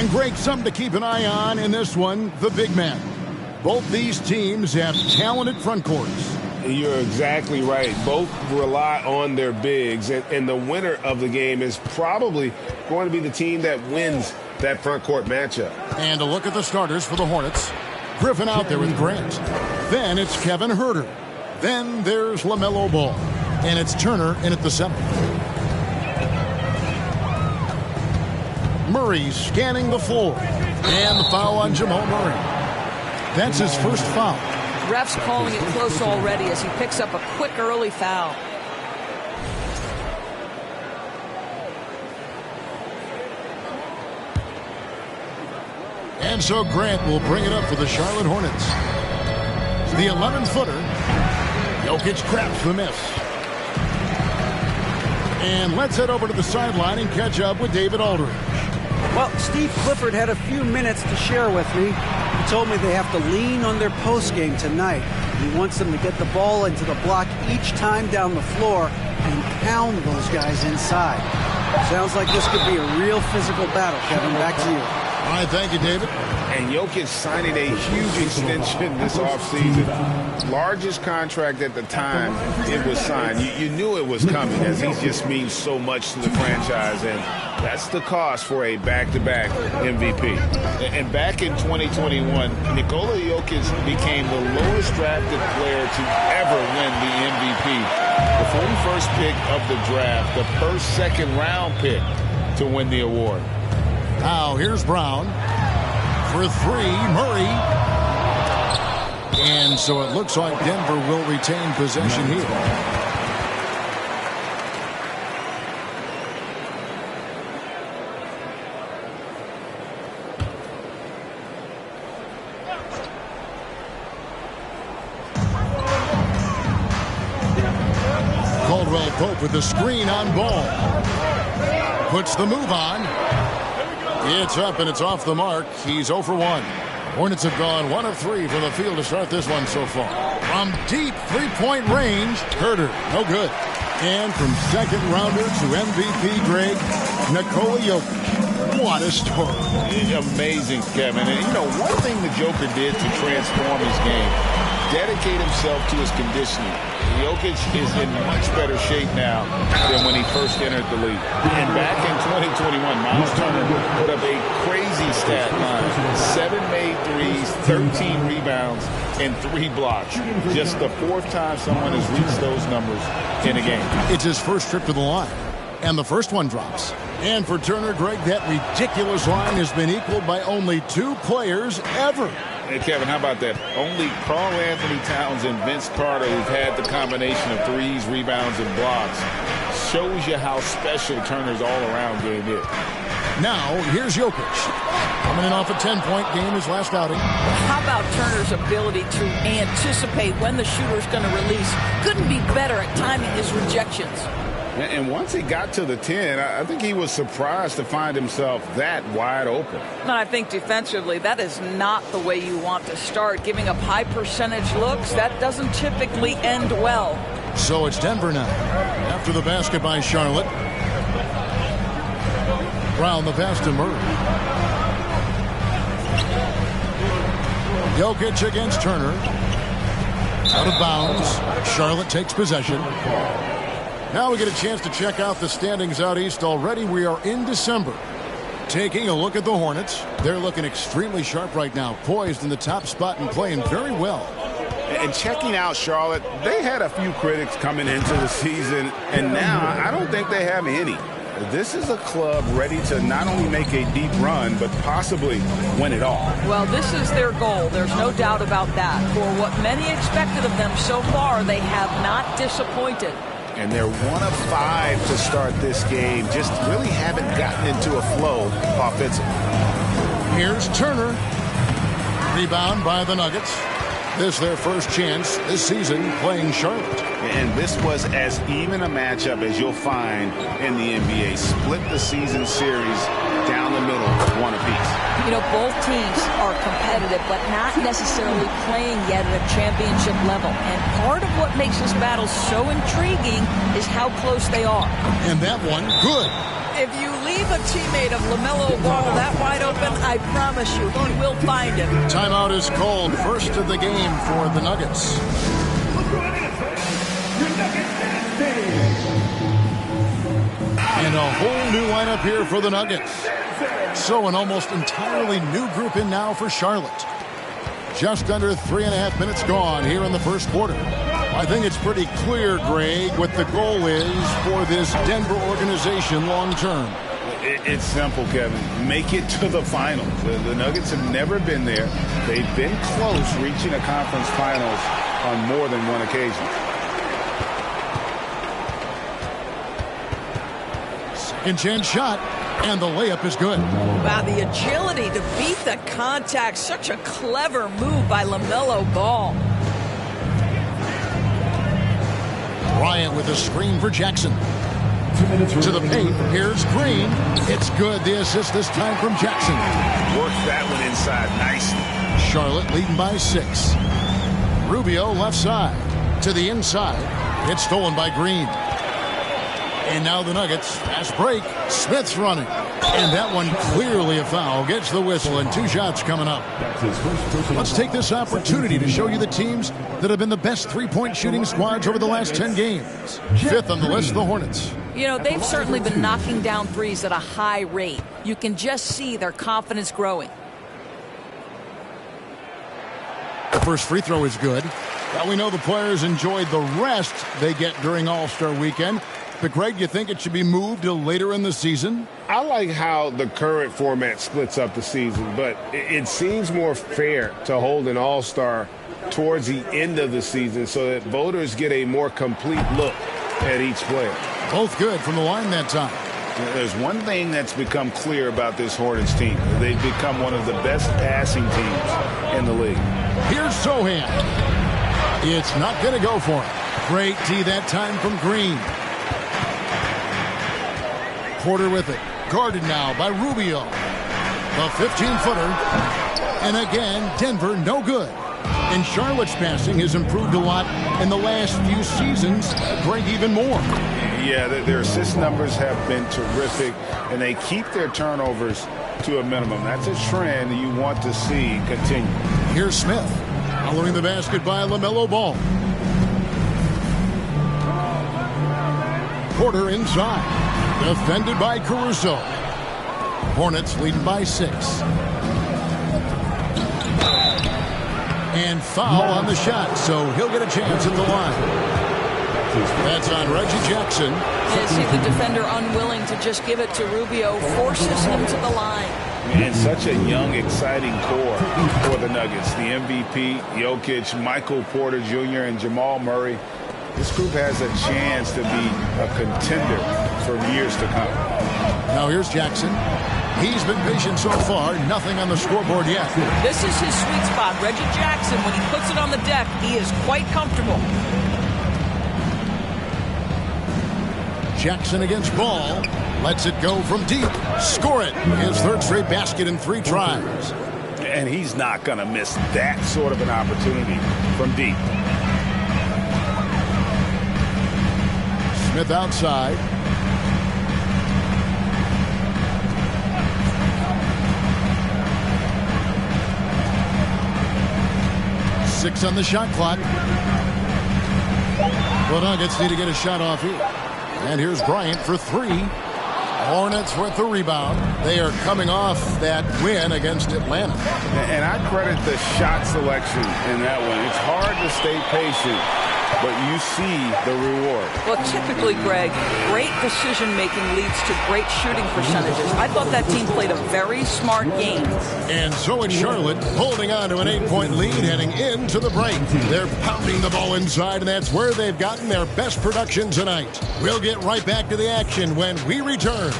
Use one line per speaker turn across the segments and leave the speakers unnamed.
And Greg, something to keep an eye on in this one, the big man. Both these teams have talented front courts.
You're exactly right. Both rely on their bigs, and the winner of the game is probably going to be the team that wins that front court matchup.
And a look at the starters for the Hornets. Griffin out there with Grant. Then it's Kevin Huerter. Then there's LaMelo Ball. And it's Turner in at the 7th. Murray scanning the floor. And the foul on Jamal Murray. That's his first foul.
Ref's calling it close already as he picks up a quick early foul.
And so Grant will bring it up for the Charlotte Hornets. The 11-footer. Jokic craps the miss. And let's head over to the sideline and catch up with David Aldridge.
Well, Steve Clifford had a few minutes to share with me. He told me they have to lean on their postgame tonight. He wants them to get the ball into the block each time down the floor and pound those guys inside. Sounds like this could be a real physical battle, Kevin. Back to you.
All right, thank you, David.
And Jokic signing a huge extension this offseason. Largest contract at the time it was signed. You knew it was coming, as he just means so much to the franchise, and that's the cost for a back-to-back MVP. And back in 2021, Nikola Jokic became the lowest drafted player to ever win the MVP. The 41st pick of the draft, the first second-round pick to win the award.
Now here's Brown for 3. Murray. And so it looks like Denver will retain possession here. Caldwell Pope with the screen on Ball. Puts the move on. It's up and it's off the mark. He's 0 for 1. Hornets have gone 1 of 3 from the field to start this one so far. From deep three-point range, Huerter, no good. And from second rounder to MVP, Greg, Nikola Jokic. What a story.
Amazing, Kevin. And, one thing the Joker did to transform his game, dedicate himself to his conditioning. Jokic is in much better shape now than when he first entered the league. And back in 2021, Miles Turner put up a crazy stat line. 7 made threes, 13 rebounds, and 3 blocks. Just the 4th time someone has reached those numbers in a game.
It's his first trip to the line. And the first one drops. And for Turner, Greg, that ridiculous line has been equaled by only 2 players ever.
Hey, Kevin, how about that? Only Karl Anthony Towns and Vince Carter, who've had the combination of threes, rebounds, and blocks, shows you how special Turner's all-around game is.
Now, here's Jokic. Coming in off a 10-point game his last outing.
How about Turner's ability to anticipate when the shooter's going to release? Couldn't be better at timing his rejections.
And once he got to the 10, I think he was surprised to find himself that wide open.
And I think defensively, that is not the way you want to start. Giving up high percentage looks, that doesn't typically end well.
So it's Denver now. After the basket by Charlotte. Brown the pass to Murray. Jokic against Turner. Out of bounds. Charlotte takes possession. Now we get a chance to check out the standings out east already. We are in December. Taking a look at the Hornets. They're looking extremely sharp right now. Poised in the top spot and playing very well.
And checking out Charlotte, they had a few critics coming into the season, and now I don't think they have any. This is a club ready to not only make a deep run, but possibly win it all.
Well, this is their goal. There's no doubt about that. For what many expected of them so far, they have not disappointed.
And they're 1 of 5 to start this game. Just really haven't gotten into a flow offensively.
Here's Turner. Rebound by the Nuggets. This their first chance this season playing Charlotte.
And this was as even a matchup as you'll find in the NBA. Split the season series down the middle, 1 apiece.
Both teams are competitive, but not necessarily playing yet at a championship level. And part of what makes this battle so intriguing is how close they are.
And that one, good.
If you leave a teammate of LaMelo Ball that wide open, I promise you, he will find him.
Timeout is called. First of the game for the Nuggets. And a whole new lineup here for the Nuggets. So an almost entirely new group in now for Charlotte. Just under 3.5 minutes gone here in the first quarter. I think it's pretty clear, Greg, what the goal is for this Denver organization long term.
It's simple, Kevin. Make it to the finals. The Nuggets have never been there. They've been close reaching a conference finals on more than one occasion.
Second chance shot, and the layup is good.
Wow, the agility to beat the contact. Such a clever move by LaMelo Ball.
Bryant with a screen for Jackson. To the paint, here's Green. It's good. The assist this time from Jackson.
Worked that one inside nicely.
Charlotte leading by 6. Rubio left side. To the inside. It's stolen by Green. And now the Nuggets, fast break. Smith's running. And that one clearly a foul. Gets the whistle and 2 shots coming up. Let's take this opportunity to show you the teams that have been the best three-point shooting squads over the last 10 games. 5th on the list, the Hornets.
You know, they've certainly been knocking down threes at a high rate. You can just see their confidence growing.
The first free throw is good. Well, we know the players enjoyed the rest they get during All-Star Weekend. But, Greg, you think it should be moved to later in the season?
I like how the current format splits up the season, but it seems more fair to hold an All-Star towards the end of the season so that voters get a more complete look at each player.
Both good from the line that time.
There's one thing that's become clear about this Hornets team. They've become one of the best passing teams in the league.
Here's Sohan. It's not going to go for him. Great D that time from Green. Porter with it. Guarded now by Rubio. The 15-footer. And again, Denver no good. And Charlotte's passing has improved a lot in the last few seasons. Greg, even more.
Yeah, their assist numbers have been terrific, and they keep their turnovers to a minimum. That's a trend you want to see continue.
Here's Smith. Following the basket by LaMelo Ball. Porter inside. Defended by Caruso. Hornets leading by 6. And foul on the shot, so he'll get a chance at the line. That's on Reggie Jackson.
You see the defender unwilling to just give it to Rubio, forces him to the line.
And such a young, exciting core for the Nuggets. The MVP, Jokic, Michael Porter Jr., and Jamal Murray. This group has a chance to be a contender for years to come.
Now here's Jackson. He's been patient so far. Nothing on the scoreboard yet.
This is his sweet spot. Reggie Jackson, when he puts it on the deck, he is quite comfortable.
Jackson against Ball. Lets it go from deep. Score it. His third straight basket in 3 tries.
And he's not going to miss that sort of an opportunity from deep.
Smith outside. Six on the shot clock. The Nuggets need to get a shot off here. And here's Bryant for 3. Hornets with the rebound. They are coming off that win against Atlanta.
And I credit the shot selection in that one. It's hard to stay patient, but you see the reward.
Well, typically, Greg, great decision-making leads to great shooting percentages. I thought that team played a very smart game.
And so in Charlotte, holding on to an 8-point lead heading into the break. They're pounding the ball inside, and that's where they've gotten their best production tonight. We'll get right back to the action when we return.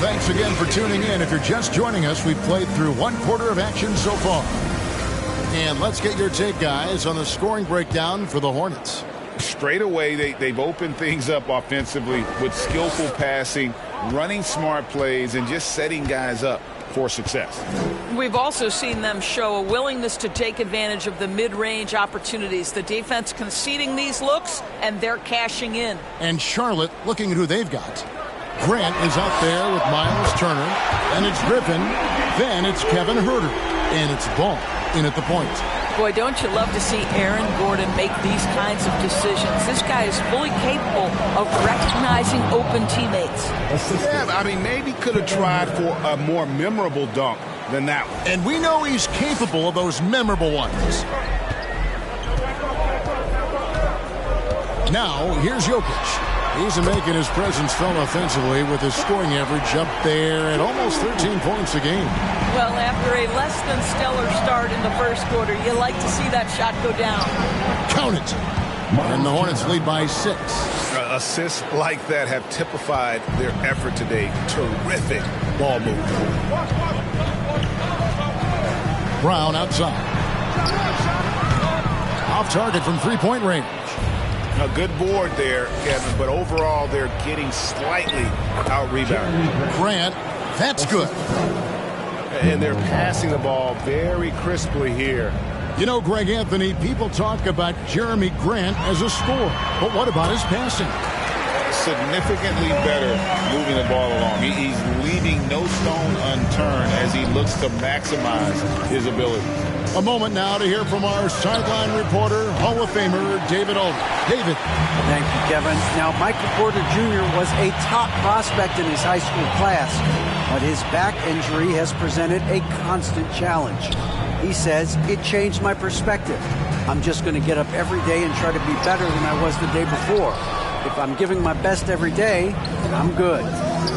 Thanks again for tuning in. If you're just joining us, we've played through 1 quarter of action so far. And let's get your take, guys, on the scoring breakdown for the Hornets.
straight away, they've opened things up offensively with skillful passing, running smart plays, and just setting guys up for success.
We've also seen them show a willingness to take advantage of the mid-range opportunities. The defense conceding these looks, and they're cashing in.
And Charlotte looking at who they've got. Grant is out there with Miles Turner, and it's Griffin, then it's Kevin Huerter, and it's Ball in at the point.
Boy, don't you love to see Aaron Gordon make these kinds of decisions. This guy is fully capable of recognizing open teammates.
Yeah, I mean, maybe could have tried for a more memorable dunk than that one.
And we know he's capable of those memorable ones. Now, here's Jokic. He's making his presence felt offensively with his scoring average up there at almost 13 points a game.
Well, after a less than stellar start in the first quarter, you like to see that shot go down.
Count it. And the Hornets lead by 6.
Assists like that have typified their effort today. Terrific ball movement.
Brown outside. Off target from three-point range.
A good board there, Kevin, but overall they're getting slightly out-rebounded.
Grant, that's good.
And they're passing the ball very crisply here.
You know, Greg Anthony, people talk about Jeremy Grant as a scorer, but what about his passing?
Significantly better moving the ball along. He's leaving no stone unturned as he looks to maximize his ability.
A moment now to hear from our sideline reporter, Hall of Famer David Aldridge. David.
Thank you, Kevin. Now, Michael Porter Jr. was a top prospect in his high school class, but his back injury has presented a constant challenge. He says, it changed my perspective. I'm just going to get up every day and try to be better than I was the day before. If I'm giving my best every day, I'm good.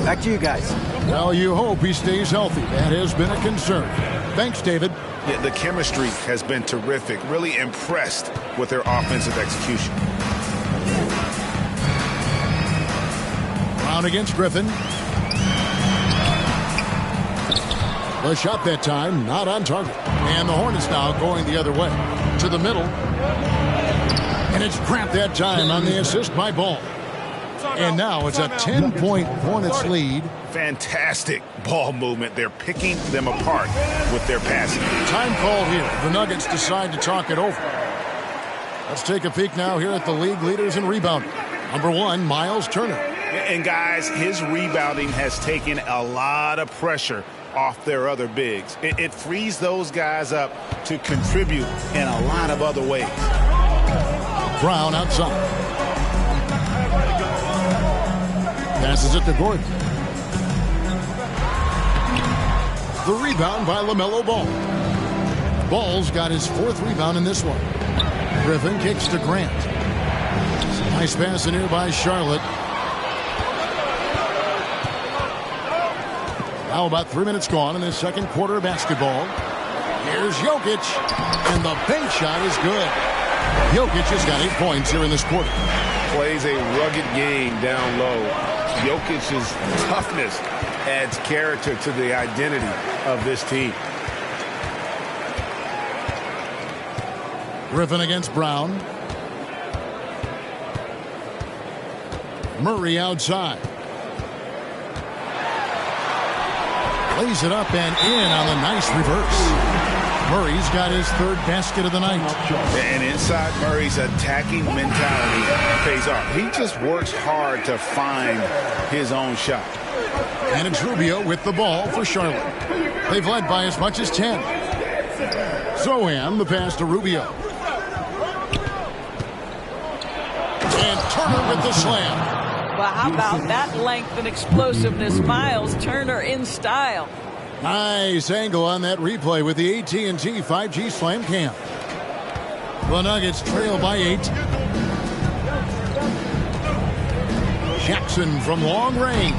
Back to you guys.
Well, you hope he stays healthy. That has been a concern. Thanks, David.
Yeah, the chemistry has been terrific. Really impressed with their offensive execution.
Brown against Griffin. The shot that time, not on target. And the Hornets now going the other way. To the middle. And it's Grant that time on the assist by Ball. And now it's a 10-point Hornets lead.
Fantastic ball movement. They're picking them apart with their passing.
Time called here. The Nuggets decide to talk it over. Let's take a peek now here at the league leaders in rebounding. Number 1, Miles Turner.
And guys, his rebounding has taken a lot of pressure off their other bigs. It frees those guys up to contribute in a lot of other ways.
Brown outside. Passes it to Gordon. The rebound by LaMelo Ball. Ball's got his 4th rebound in this one. Griffin kicks to Grant. Nice pass in here by Charlotte. Now about 3 minutes gone in the second quarter of basketball. Here's Jokic. And the bank shot is good. Jokic has got 8 points here in this quarter.
Plays a rugged game down low. Jokic's toughness adds character to the identity of this team.
Griffin against Brown. Murray outside. Lays it up and in on the nice reverse. Murray's got his 3rd basket of the night.
And inside Murray's attacking mentality pays off. He just works hard to find his own shot.
And it's Rubio with the ball for Charlotte. They've led by as much as 10. Zohan, the pass to Rubio. And Turner with the slam.
Well, how about that length and explosiveness? Miles Turner in style.
Nice angle on that replay with the AT&T 5G Slam Cam. The Nuggets trail by 8. Jackson from long range.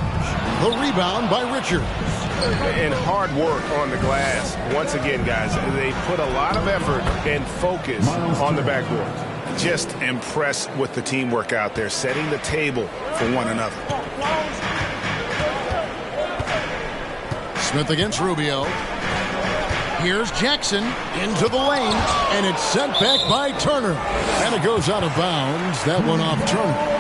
The rebound by Richards.
And hard work on the glass. Once again, guys, they put a lot of effort and focus on the backboard. Just impressed with the teamwork out there, setting the table for one another.
Smith against Rubio. Here's Jackson into the lane, and it's sent back by Turner. And it goes out of bounds. That one off Turner.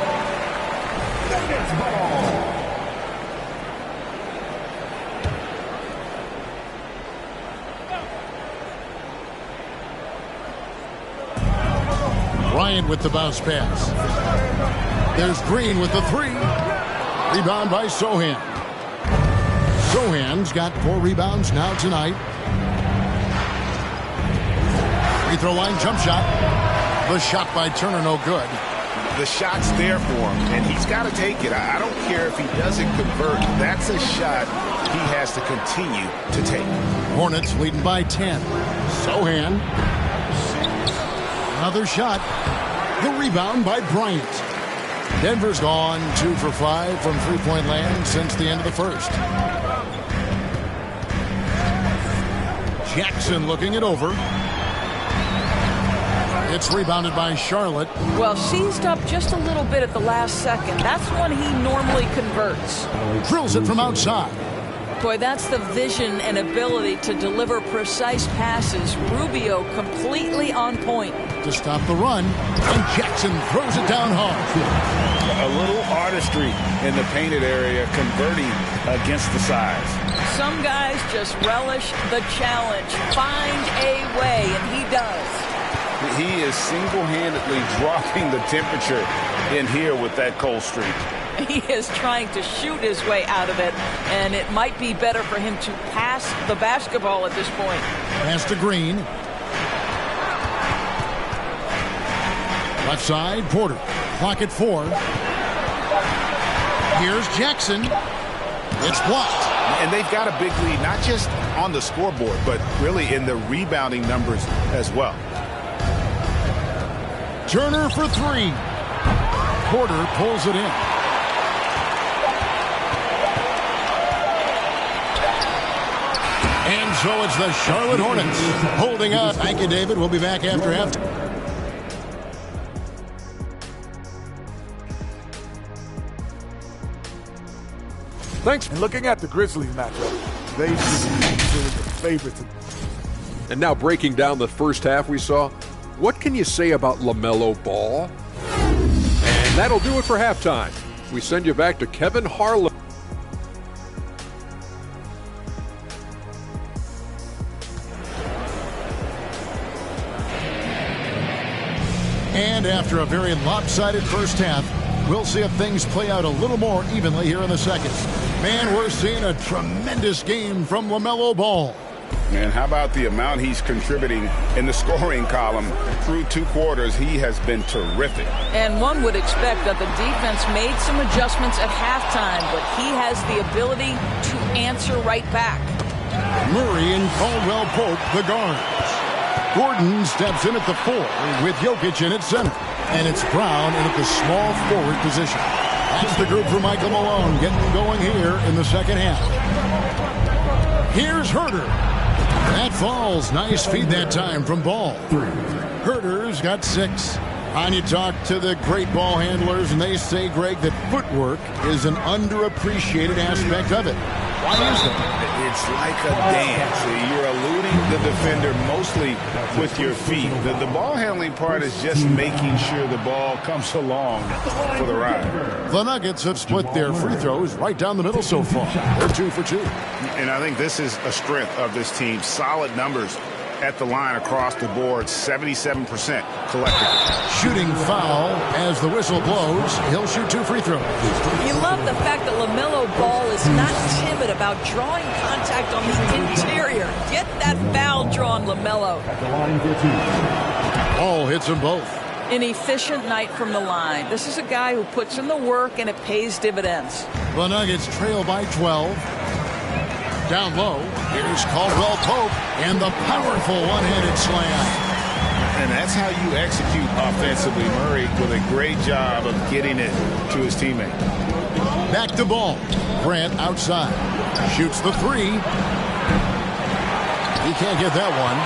Bryant with the bounce pass. There's Green with the three. Rebound by Sohan. Sohan's got 4 rebounds now tonight. Free throw line jump shot. The shot by Turner, no good.
The shot's there for him, and he's got to take it. I don't care if he doesn't convert. That's a shot he has to continue to take.
Hornets leading by 10. Sohan. Another shot. The rebound by Bryant. Denver's gone 2 for 5 from three-point land since the end of the first. Jackson looking it over. It's rebounded by Charlotte.
Well, seized up just a little bit at the last second. That's when he normally converts.
Drills it from outside.
Boy, that's the vision and ability to deliver precise passes. Rubio completely on point.
To stop the run, and Jackson throws it down hard.
A little artistry in the painted area, converting against the size.
Some guys just relish the challenge. Find a way, and he does.
He is single-handedly dropping the temperature in here with that cold streak.
He is trying to shoot his way out of it, and it might be better for him to pass the basketball at this point.
Pass to Green. Left side, Porter. Clock at 4. Here's Jackson. It's blocked.
And they've got a big lead, not just on the scoreboard, but really in the rebounding numbers as well.
Turner for 3. Porter pulls it in. And so it's the Charlotte Hornets holding up. Thank you, David. We'll be back after halftime.
Thanks. And looking at the Grizzlies matchup, they should be considered the favorites.
And now breaking down the first half we saw, what can you say about LaMelo Ball? And that'll do it for halftime. We send you back to Kevin Harlan.
And after a very lopsided first half, we'll see if things play out a little more evenly here in the second. Man, we're seeing a tremendous game from LaMelo Ball.
Man, how about the amount he's contributing in the scoring column through 2 quarters? He has been terrific.
And one would expect that the defense made some adjustments at halftime, but he has the ability to answer right back.
Murray and Caldwell Pope, the guards. Gordon steps in at the 4 with Jokic in at center. And it's Brown in at the small forward position. That's the group for Michael Malone getting going here in the second half. Here's Herter. That falls. Nice feed that time from Ball. Herter's got 6. And you talk to the great ball handlers, and they say, Greg, that footwork is an underappreciated aspect of it. Why is that?
It's like a dance. You're eluding the defender mostly with your feet. The ball handling part is just making sure the ball comes along for the ride.
The Nuggets have split their free throws right down the middle so far. They're 2 for 2.
And I think this is a strength of this team. Solid numbers at the line across the board, 77% collectively.
Shooting foul as the whistle blows. He'll shoot 2 free throws.
You love the fact that LaMelo Ball is not timid about drawing contact on the interior. Get that foul drawn, LaMelo.
Ball hits them both.
An efficient night from the line. This is a guy who puts in the work and it pays dividends.
The Nuggets trail by 12. Down low, here's Caldwell Pope and the powerful one-handed slam.
And that's how you execute offensively. Murray with a great job of getting it to his teammate.
Back to Ball. Grant outside. Shoots the 3. He can't get that one.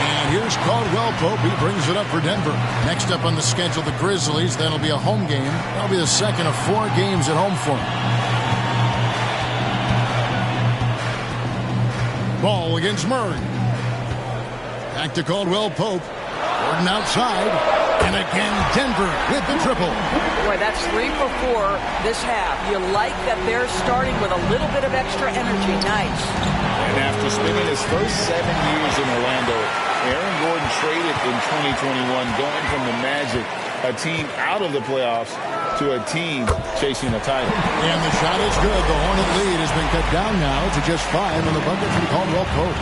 And here's Caldwell Pope. He brings it up for Denver. Next up on the schedule, the Grizzlies. Then it'll be a home game. That'll be the second of 4 games at home for him. Ball against Murray. Back to Caldwell Pope. Gordon outside. And again, Denver with the triple.
Boy, that's 3 for 4 this half. You like that they're starting with a little bit of extra energy. Nice.
And after spending his first 7 years in Orlando, Aaron Gordon traded in 2021, going from the Magic, a team out of the playoffs, to a team chasing a title.
And the shot is good. The Hornet lead has been cut down now to just 5 on the bucket from Caldwell Pope.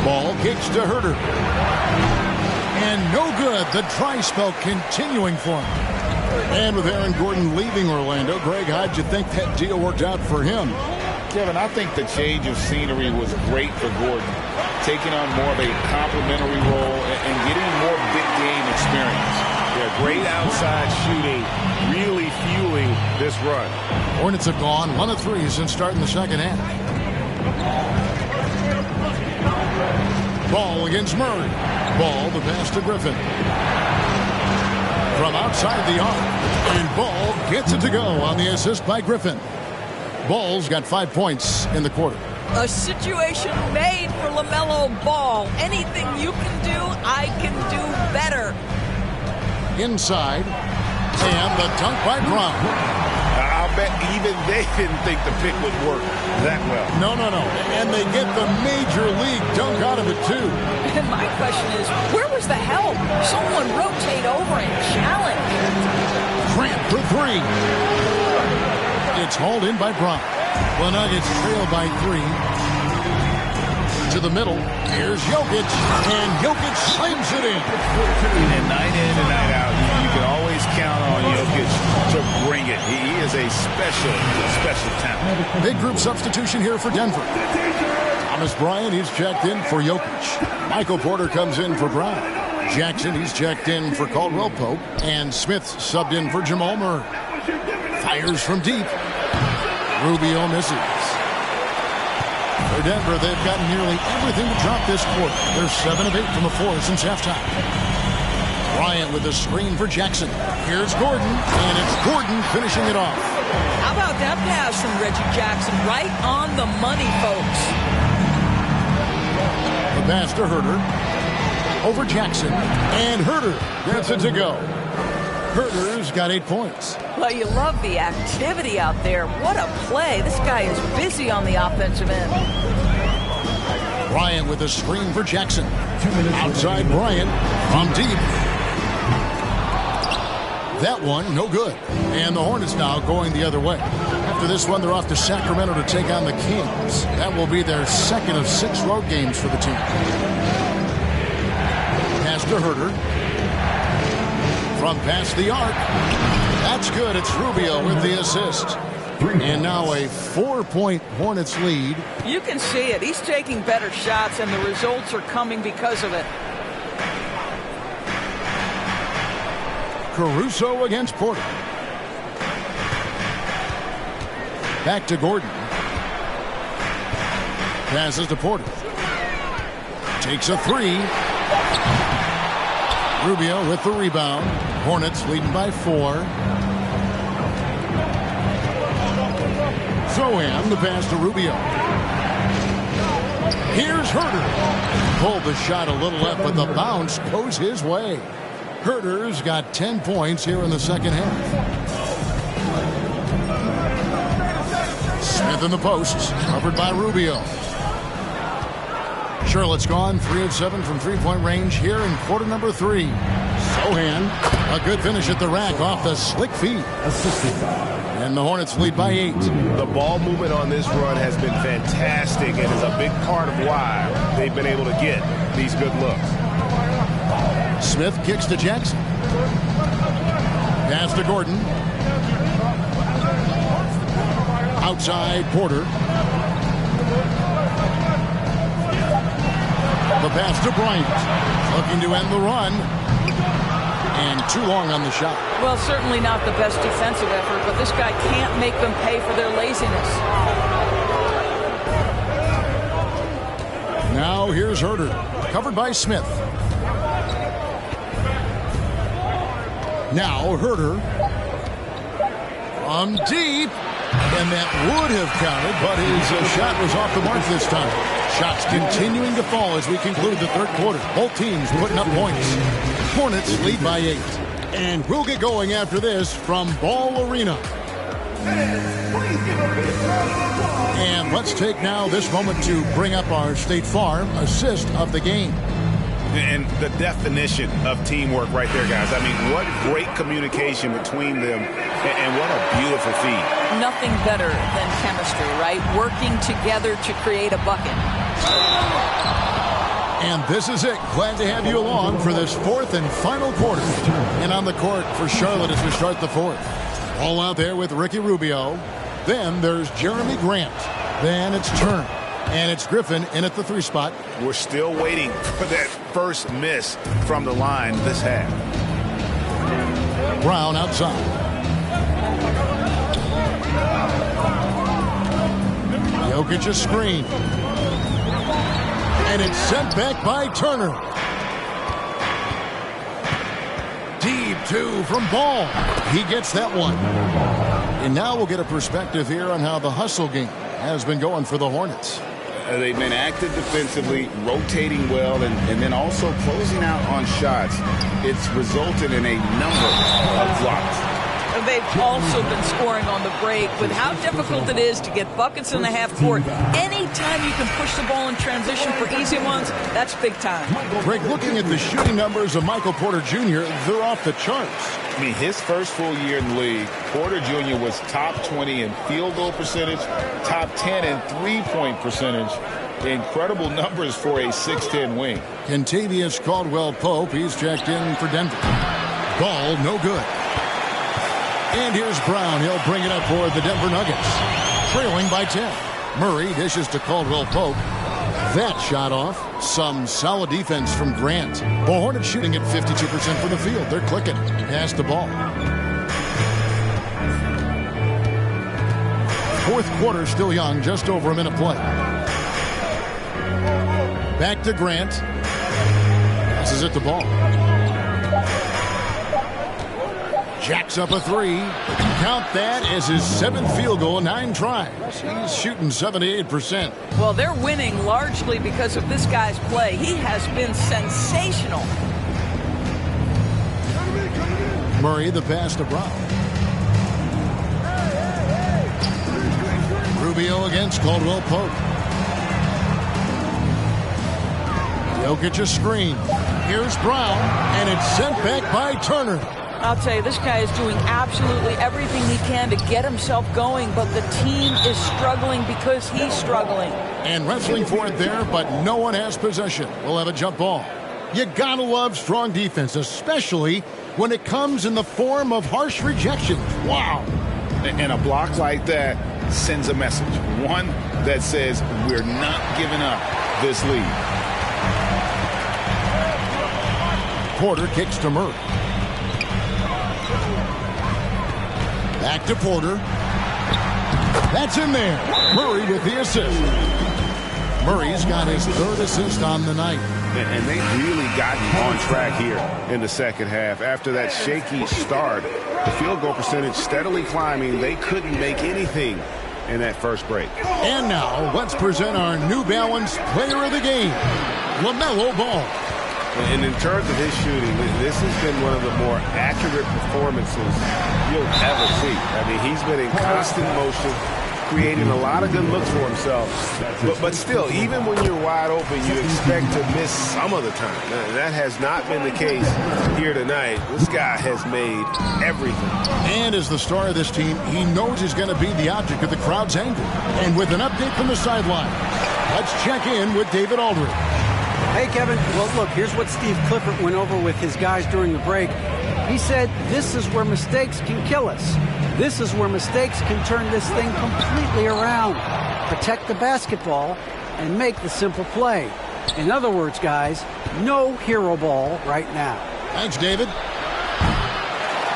Ball kicks to Herter. And no good. The dry spell continuing for him. And with Aaron Gordon leaving Orlando, Greg, how'd you think that deal worked out for him?
Kevin, I think the change of scenery was great for Gordon, taking on more of a complimentary role and getting more big game experience. Yeah, great outside shooting, really fueling this run.
Hornets have gone 1 of 3 since starting the second half. Ball against Murray. Ball the pass to Griffin. From outside the arc. And Ball gets it to go on the assist by Griffin. Ball's got 5 points in the quarter.
A situation made for LaMelo Ball. Anything you can do, I can do better.
Inside. And the dunk by Brown.
I'll bet even they didn't think the pick would work that well.
No. And they get the major league dunk out of it, too.
And my question is, where was the help? Someone rotate over and challenge.
Grant for 3. It's hauled in by Brown. The Nuggets trail by 3. To the middle. Here's Jokic. And Jokic slams it in.
And night in and night out, you can always count on Jokic to bring it. He is a special talent.
Big group substitution here for Denver. Thomas Bryant, he's checked in for Jokic. Michael Porter comes in for Brown. Jackson, he's checked in for Caldwell Pope. And Smith subbed in for Jamal Murray. Fires from deep. Rubio misses. For Denver, they've gotten nearly everything to drop this quarter. They're 7 of 8 from the floor since halftime. Bryant with a screen for Jackson. Here's Gordon, and it's Gordon finishing it off.
How about that pass from Reggie Jackson? Right on the money, folks.
The pass to Herter. Over Jackson, and Herter gets it to go. Herter's got 8 points.
Well, you love the activity out there. What a play. This guy is busy on the offensive end.
Bryant with a screen for Jackson. Outside Bryant from deep. That one, no good. And the Hornets now going the other way. After this one, they're off to Sacramento to take on the Kings. That will be their second of 6 road games for the team. Pass to Herter. From past the arc. That's good. It's Rubio with the assist. And now a 4-point Hornets lead.
You can see it. He's taking better shots, and the results are coming because of it.
Caruso against Porter. Back to Gordon. Passes to Porter. Takes a 3. Rubio with the rebound. Hornets leading by 4. Zohan, the pass to Rubio. Here's Herter. Pulled the shot a little left, but the bounce goes his way. Herter's got 10 points here in the second half. Smith in the post, covered by Rubio. Charlotte's gone 3 of 7 from three-point range here in quarter number 3. Zohan, a good finish at the rack off the slick feet. And the Hornets lead by 8.
The ball movement on this run has been fantastic and is a big part of why they've been able to get these good looks.
Smith kicks to Jackson. Pass to Gordon. Outside Porter. The pass to Bryant. Looking to end the run. And too long on the shot.
Well, certainly not the best defensive effort, but this guy can't make them pay for their laziness.
Now here's Herter. Covered by Smith. Now Herter. From deep. And that would have counted, but his shot was off the mark this time. Shots continuing to fall as we conclude the third quarter. Both teams putting up points. Hornets lead by 8. And we'll get going after this from Ball Arena. And let's take now this moment to bring up our State Farm assist of the game.
And the definition of teamwork right there, guys. I mean, what great communication between them, and what a beautiful feed.
Nothing better than chemistry, right? Working together to create a bucket.
And this is it. Glad to have you along for this fourth and final quarter. And on the court for Charlotte as we start the fourth. All out there with Ricky Rubio. Then there's Jeremy Grant. Then it's Turner. And it's Griffin in at the 3 spot.
We're still waiting for that first miss from the line this half.
Brown outside. Jokic a screen. And it's sent back by Turner. Deep 2 from Ball. He gets that one. And now we'll get a perspective here on how the hustle game has been going for the Hornets.
They've been active defensively, rotating well, and then also closing out on shots. It's resulted in a number of blocks.
And they've also been scoring on the break. With how difficult it is to get buckets in the half court, anytime you can push the ball in transition for easy ones, that's big time.
Greg, looking at the shooting numbers of Michael Porter Jr., they're off the charts.
I mean, his first full year in the league, Porter Jr. was top 20 in field goal percentage, top 10 in three-point percentage. Incredible numbers for a 6'10 wing.
Kentavious Caldwell-Pope, he's checked in for Denver. Ball, no good. And here's Brown. He'll bring it up for the Denver Nuggets. Trailing by 10. Murray dishes to Caldwell-Pope. That shot off. Some solid defense from Grant. The Hornets shooting at 52% from the field. They're clicking. Pass the ball. Fourth quarter still young. Just over a minute play. Back to Grant. Passes it to Ball. Jacks up a 3. Count that as his 7th field goal, 9 tries. He's shooting 78%.
Well, they're winning largely because of this guy's play. He has been sensational.
Murray, the pass to Brown. Rubio against Caldwell-Pope. Jokic a screen. Here's Brown, and it's sent back by Turner.
I'll tell you, this guy is doing absolutely everything he can to get himself going, but the team is struggling because he's struggling.
And wrestling for it there, but no one has possession. We'll have a jump ball. You gotta love strong defense, especially when it comes in the form of harsh rejections. Wow.
And a block like that sends a message. One that says, we're not giving up this lead.
Porter kicks to Murray. Back to Porter. That's in there. Murray with the assist. Murray's got his 3rd assist on the night.
And they've really gotten on track here in the second half. After that shaky start, the field goal percentage steadily climbing. They couldn't make anything in that first break.
And now let's present our New Balance player of the game, LaMelo Ball.
And in terms of his shooting, this has been one of the more accurate performances you'll ever see. I mean, he's been in constant motion, creating a lot of good looks for himself. But still, even when you're wide open, you expect to miss some of the time. That has not been the case here tonight. This guy has made everything.
And as the star of this team, he knows he's going to be the object of the crowd's anger. And with an update from the sideline, let's check in with David Aldridge.
Hey, Kevin. Well, look, here's what Steve Clifford went over with his guys during the break. He said, this is where mistakes can kill us. This is where mistakes can turn this thing completely around. Protect the basketball and make the simple play. In other words, guys, no hero ball right now.
Thanks, David.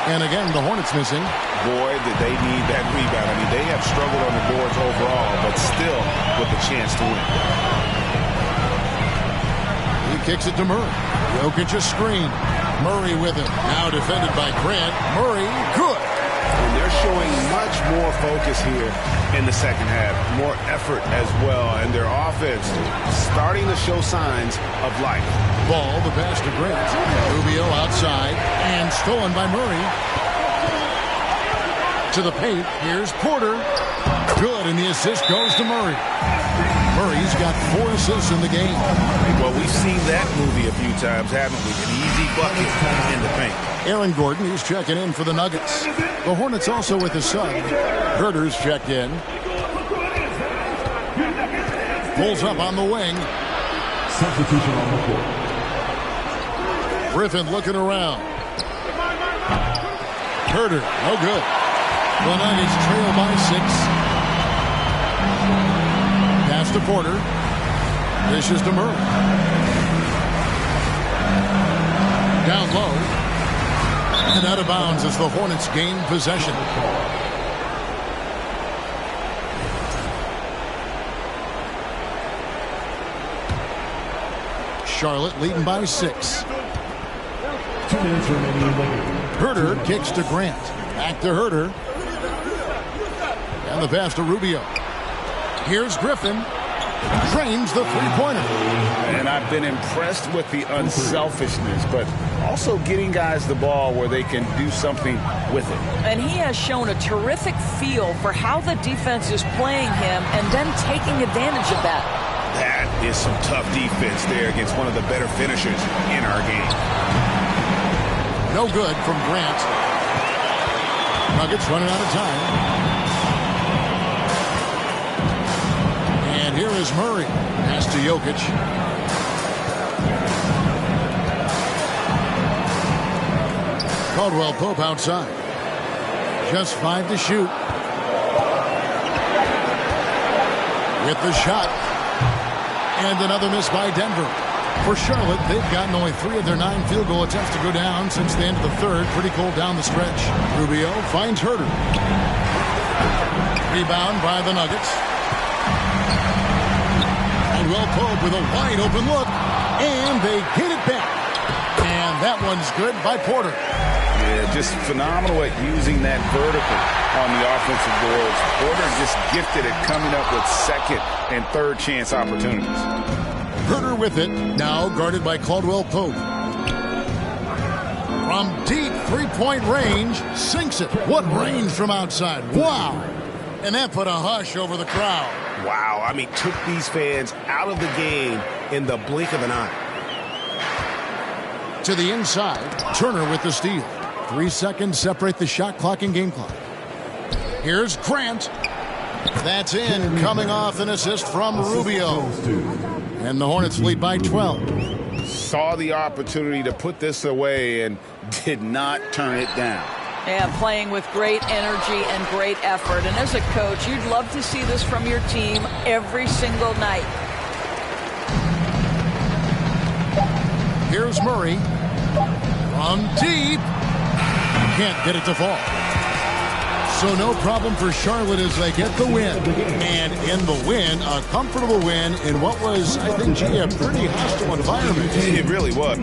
And again, the Hornets missing.
Boy, did they need that rebound. I mean, they have struggled on the boards overall, but still with a chance to win.
Kicks it to Murray. Jokic a screen. Murray with it. Now defended by Grant. Murray, good.
And they're showing much more focus here in the second half, more effort as well, and their offense starting to show signs of life.
Ball, the pass to Grant. Rubio outside, and stolen by Murray. To the paint, here's Porter. Good, and the assist goes to Murray. Murray's got 4 assists in the game.
Well, we've seen that movie a few times, haven't we? An easy bucket in the paint.
Aaron Gordon, he's checking in for the Nuggets. The Hornets also with a sub. Herter's checked in. Pulls up on the wing.
Substitution on the court.
Griffin looking around. Herter, no good. The Nuggets trail by 6. Pass to Porter. Dishes to Murray. Down low. And out of bounds as the Hornets gain possession. Charlotte leading by 6.
2 minutes remaining in the game.
Herter kicks to Grant. Back to Herter. And the pass to Rubio. Here's Griffin. Drains the three-pointer.
And I've been impressed with the unselfishness, but also getting guys the ball where they can do something with it.
And he has shown a terrific feel for how the defense is playing him and then taking advantage of that.
That is some tough defense there against one of the better finishers in our game.
No good from Grant. Nuggets running out of time. And here is Murray. Pass to Jokic. Caldwell Pope outside. Just 5 to shoot. With the shot. And another miss by Denver. For Charlotte, they've gotten only 3 of their 9 field goal attempts to go down since the end of the third. Pretty cold down the stretch. Rubio finds Herter. Rebound by the Nuggets. Caldwell Pope with a wide open look. And they get it back. And that one's good by Porter.
Yeah, just phenomenal at using that vertical on the offensive boards. Porter just gifted at coming up with second and third chance opportunities.
Herter with it, now guarded by Caldwell Pope. From deep three-point range, sinks it. What range from outside? Wow! And that put a hush over the crowd.
Wow, I mean, took these fans out of the game in the blink of an eye.
To the inside, Turner with the steal. 3 seconds separate the shot clock and game clock. Here's Grant. That's in, coming off an assist from Rubio. And the Hornets lead by 12.
Saw the opportunity to put this away and did not turn it down.
Yeah, playing with great energy and great effort. And as a coach, you'd love to see this from your team every single night.
Here's Murray. From deep. Can't get it to fall. So no problem for Charlotte as they get the win. And in the win, a comfortable win in what was, I think, a pretty hostile environment.
It really was.